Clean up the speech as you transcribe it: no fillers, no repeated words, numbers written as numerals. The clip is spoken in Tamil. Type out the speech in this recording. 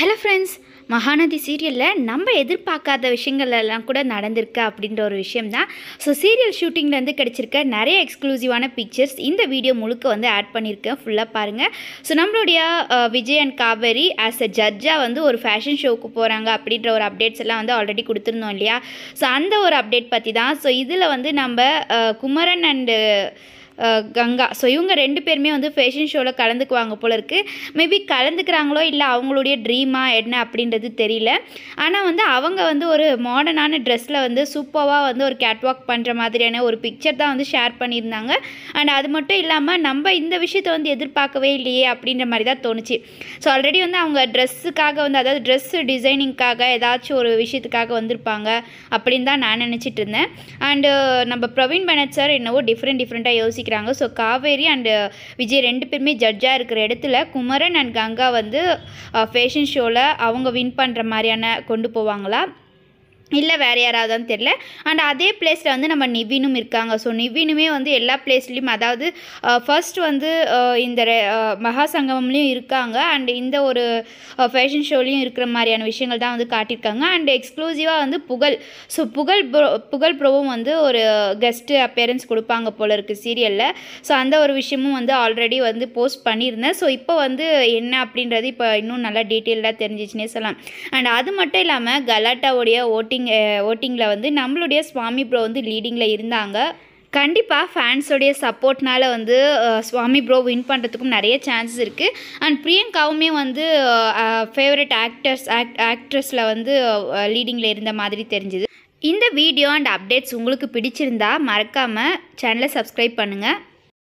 ஹலோ ஃப்ரெண்ட்ஸ், மகாநதி சீரியலில் நம்ம எதிர்பார்க்காத விஷயங்கள் எல்லாம் கூட நடந்திருக்கு அப்படின்ற ஒரு விஷயம் தான். ஸோ சீரியல் ஷூட்டிங்லேருந்து கிடச்சிருக்க நிறைய எக்ஸ்க்ளூசிவான பிக்சர்ஸ் இந்த வீடியோ முழுக்க வந்து ஆட் பண்ணியிருக்கேன். ஃபுல்லாக பாருங்கள். ஸோ நம்மளுடைய Vijay and Kaveri as a ஜட்ஜாக வந்து ஒரு ஃபேஷன் ஷோவுக்கு போகிறாங்க அப்படின்ற ஒரு அப்டேட்ஸ் எல்லாம் வந்து ஆல்ரெடி கொடுத்துருந்தோம் இல்லையா? ஸோ அந்த ஒரு அப்டேட் பற்றி தான். ஸோ இதில் வந்து நம்ம குமரன் அண்டு கங்கா, ஸோ இவங்க 2 பேருமே வந்து ஃபேஷன் ஷோவில் கலந்துக்குவாங்க போல இருக்குது. மேபி கலந்துக்கிறாங்களோ இல்லை அவங்களுடைய ட்ரீமா என்ன அப்படின்றது தெரியல. ஆனால் வந்து அவங்க வந்து ஒரு மாடர்னான ட்ரெஸ்ஸில் வந்து சூப்பராக வந்து ஒரு கேட்வாக் பண்ணுற மாதிரியான ஒரு பிக்சர் தான் வந்து ஷேர் பண்ணியிருந்தாங்க. அண்ட் அது மட்டும் இல்லாமல் நம்ம இந்த விஷயத்தை வந்து எதிர்பார்க்கவே இல்லையே அப்படின்ற மாதிரி தான் தோணுச்சு. ஸோ ஆல்ரெடி வந்து அவங்க ட்ரெஸ்ஸுக்காக வந்து, அதாவது ட்ரெஸ்ஸு டிசைனிங்காக ஏதாச்சும் ஒரு விஷயத்துக்காக வந்திருப்பாங்க அப்படின்னு தான் நான் நினச்சிட்டு இருந்தேன். அண்டு நம்ம பிரவீன் பெனட் சார் என்னவோ டிஃப்ரெண்ட்டாக யோசிக்கிறாங்க. ஸோ காவேரி அண்ட் விஜய் 2 பேருமே ஜட்ஜாக இருக்கிற இடத்துல குமரன் அண்ட் கங்கா வந்து ஃபேஷன் ஷோவில் அவங்க வின் பண்ணுற மாதிரியான கொண்டு போவாங்களா இல்லை வேறு யாராவதுன்னு தெரில. அண்ட் அதே பிளேஸில் வந்து நம்ம நிவினும் இருக்காங்க. ஸோ நிவினுமே வந்து எல்லா பிளேஸ்லேயும், அதாவது ஃபர்ஸ்ட் வந்து இந்த மகா சங்கமம்லேயும் இருக்காங்க. அண்ட் இந்த ஒரு ஃபேஷன் ஷோலையும் இருக்கிற மாதிரியான விஷயங்கள் தான் வந்து காட்டியிருக்காங்க. அண்ட் எக்ஸ்க்ளூசிவாக வந்து புகழ் ப்ரோவும் வந்து ஒரு கெஸ்ட்டு அப்பியரன்ஸ் கொடுப்பாங்க போல இருக்குது சீரியலில். ஸோ அந்த ஒரு விஷயமும் வந்து ஆல்ரெடி வந்து போஸ்ட் பண்ணியிருந்தேன். ஸோ இப்போ வந்து என்ன அப்படின்றது இப்போ இன்னும் நல்லா டீட்டெயிலாக தெரிஞ்சிச்சுன்னே சொல்லலாம். அண்ட் அது மட்டும் இல்லாமல் கலாட்டாவுடைய ஓட்டிங்கில் வந்து நம்மளுடைய சுவாமி ப்ரோ வந்து லீடிங்கில் இருந்தாங்க. கண்டிப்பாக ஃபேன்ஸோடைய சப்போர்ட்னால வந்து சுவாமி ப்ரோ வின் பண்ணுறதுக்கும் நிறைய சான்சஸ் இருக்குது. அண்ட் பிரியங்காவுமே வந்து ஃபேவரட் ஆக்ட்ரஸில் வந்து லீடிங்கில் இருந்த மாதிரி தெரிஞ்சுது. இந்த வீடியோ அண்ட் அப்டேட்ஸ் உங்களுக்கு பிடிச்சிருந்தா மறக்காமல் சேனலை சப்ஸ்கிரைப் பண்ணுங்கள்.